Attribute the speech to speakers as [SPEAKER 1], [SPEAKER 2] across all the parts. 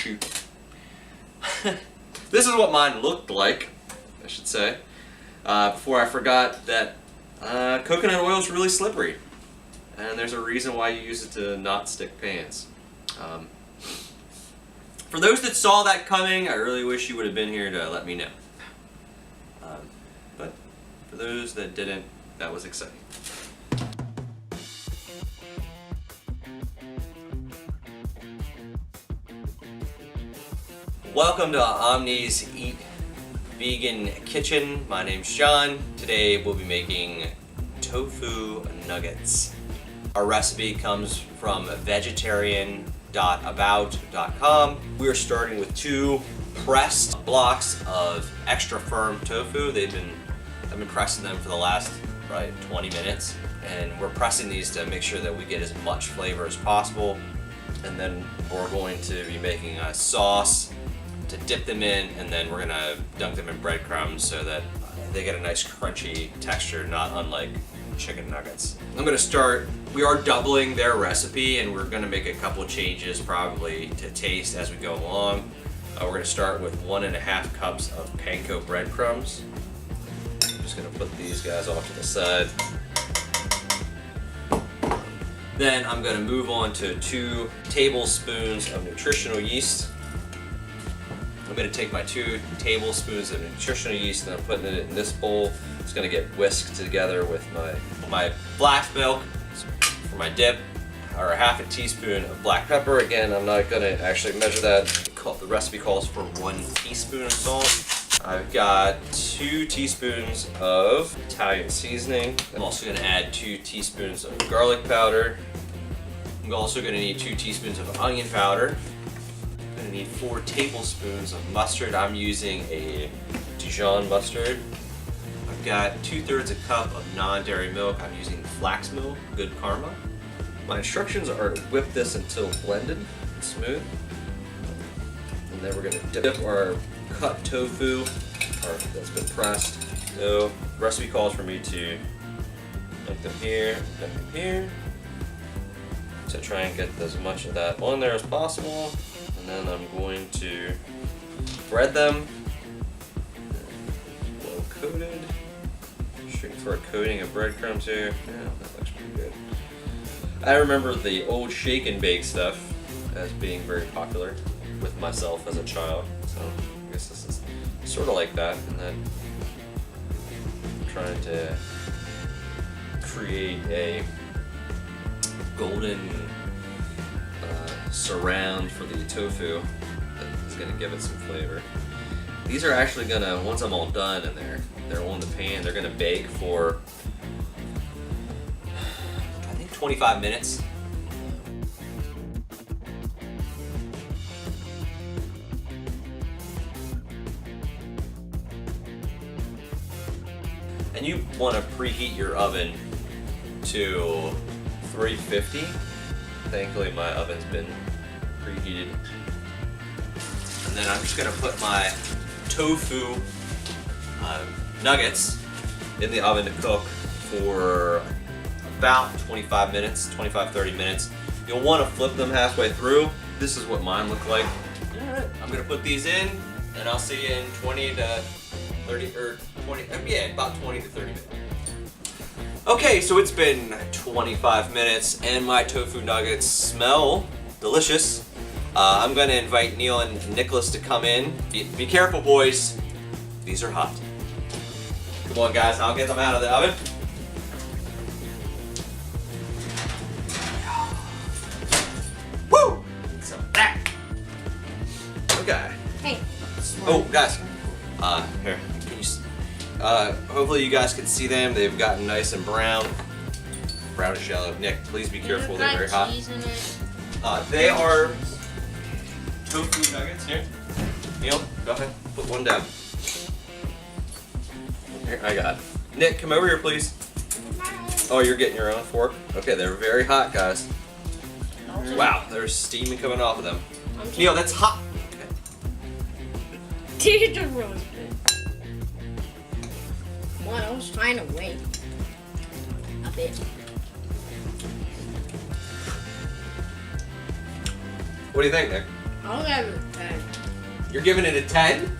[SPEAKER 1] shoot. This is what mine looked like, I should say. Before I forgot that coconut oil is really slippery. And there's a reason why you use it to not stick pans. For those that saw that coming, I really wish you would have been here to let me know. But for those that didn't, that was exciting. Welcome to Omnis Eat Vegan Kitchen. My name's Sean. Today we'll be making tofu nuggets. Our recipe comes from vegetarian.about.com. We're starting with 2 pressed blocks of extra firm tofu. I've been pressing them for the last probably 20 minutes, and we're pressing these to make sure that we get as much flavor as possible. And then we're going to be making a sauce to dip them in, and then we're gonna dunk them in breadcrumbs so that they get a nice crunchy texture, not unlike chicken nuggets. I'm gonna start, we are doubling their recipe, and we're gonna make a couple changes probably to taste as we go along. We're gonna start with 1.5 cups of panko breadcrumbs. I'm just gonna put these guys off to the side. Then I'm gonna move on to 2 tablespoons of nutritional yeast. I'm going to take my 2 tablespoons of nutritional yeast and I'm putting it in this bowl. It's going to get whisked together with my black milk for my dip, or 1/2 teaspoon of black pepper. Again, I'm not going to actually measure that. The recipe calls for 1 teaspoon of salt. I've got 2 teaspoons of Italian seasoning. I'm also going to add 2 teaspoons of garlic powder. I'm also going to need 2 teaspoons of onion powder. I need 4 tablespoons of mustard. I'm using a Dijon mustard. I've got 2/3 cup of non-dairy milk. I'm using flax milk, Good Karma. My instructions are to whip this until blended and smooth. And then we're going to dip our cut tofu, that's been pressed. So the recipe calls for me to dunk them here, to try and get as much of that on there as possible. And then I'm going to bread them, well coated. Shooting for a coating of breadcrumbs here. Yeah, that looks pretty good. I remember the old shake and bake stuff as being very popular with myself as a child. So I guess this is sort of like that. And then I'm trying to create a golden surround for the tofu that is going to give it some flavor. These are actually going to, once I'm all done and they're on the pan, they're going to bake for I think 25 minutes. And you want to preheat your oven to 350. Thankfully my oven's been preheated. And then I'm just gonna put my tofu nuggets in the oven to cook for about 25 minutes, 25-30 minutes. You'll want to flip them halfway through. This is what mine look like. Alright, I'm gonna put these in and I'll see you in 20 to 30, or 20, yeah, about 20 to 30 minutes. Okay, so it's been 25 minutes and my tofu nuggets smell delicious. I'm going to invite Neil and Nicholas to come in. Be careful, boys. These are hot. Come on, guys. I'll get them out of the oven. Woo! Some of that. Okay.
[SPEAKER 2] Hey.
[SPEAKER 1] Oh, guys. Here. Hopefully you guys can see them. They've gotten nice and brown. Brownish yellow. Nick, please be careful. They're very hot. They are tofu nuggets. Here. Neil, go ahead. Put one down. Here, I got it. Nick, come over here, please. Oh, you're getting your own fork? Okay, they're very hot, guys. Wow, there's steam coming off of them. Neil, that's hot.
[SPEAKER 2] Dude, the roast it. Come on, I was trying to wait a bit.
[SPEAKER 1] What do you think, Nick?
[SPEAKER 2] I'll give it a 10.
[SPEAKER 1] You're giving it a 10?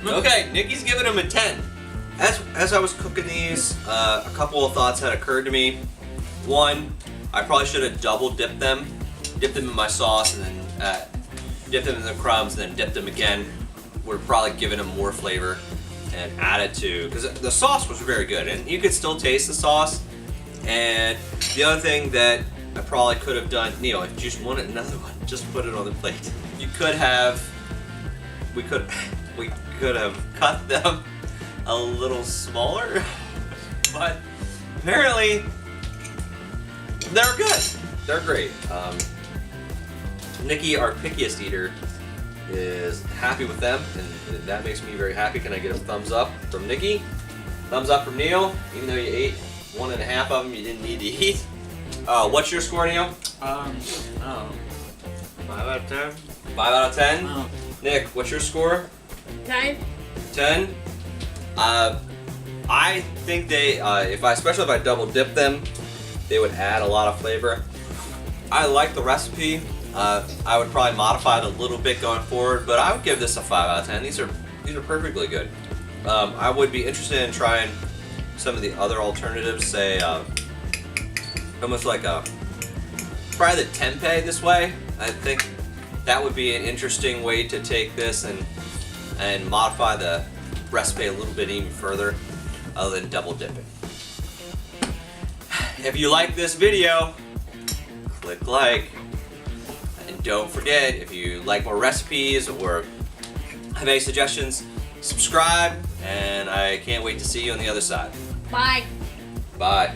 [SPEAKER 1] Okay, Nikki's giving them a 10. As I was cooking these, a couple of thoughts had occurred to me. One, I probably should have double dipped them in my sauce, and then dipped them in the crumbs, and then dipped them again. Would have probably given them more flavor and added to, because the sauce was very good, and you could still taste the sauce. And the other thing that I probably could have done, Neil, if you just wanted another one, just put it on the plate. You could have, we could have cut them a little smaller, but apparently they're good. They're great. Nikki, our pickiest eater, is happy with them, and that makes me very happy. Can I get a thumbs up from Nikki? Thumbs up from Neil, even though you ate 1.5 of them you didn't need to eat. What's your score, Neil?
[SPEAKER 3] 5 out of 10.
[SPEAKER 1] 5 out of 10?
[SPEAKER 3] Oh.
[SPEAKER 1] Nick, what's your score?
[SPEAKER 2] 10.
[SPEAKER 1] 10? I think they, especially if I double dip them, they would add a lot of flavor. I like the recipe. I would probably modify it a little bit going forward, but I would give this a 5 out of 10. These are perfectly good. I would be interested in trying some of the other alternatives, say almost like try the tempeh this way. I think that would be an interesting way to take this and modify the recipe a little bit even further, other than double dipping. If you like this video, click like. And don't forget, if you like more recipes or have any suggestions, subscribe, and I can't wait to see you on the other side.
[SPEAKER 2] Bye.
[SPEAKER 1] Bye.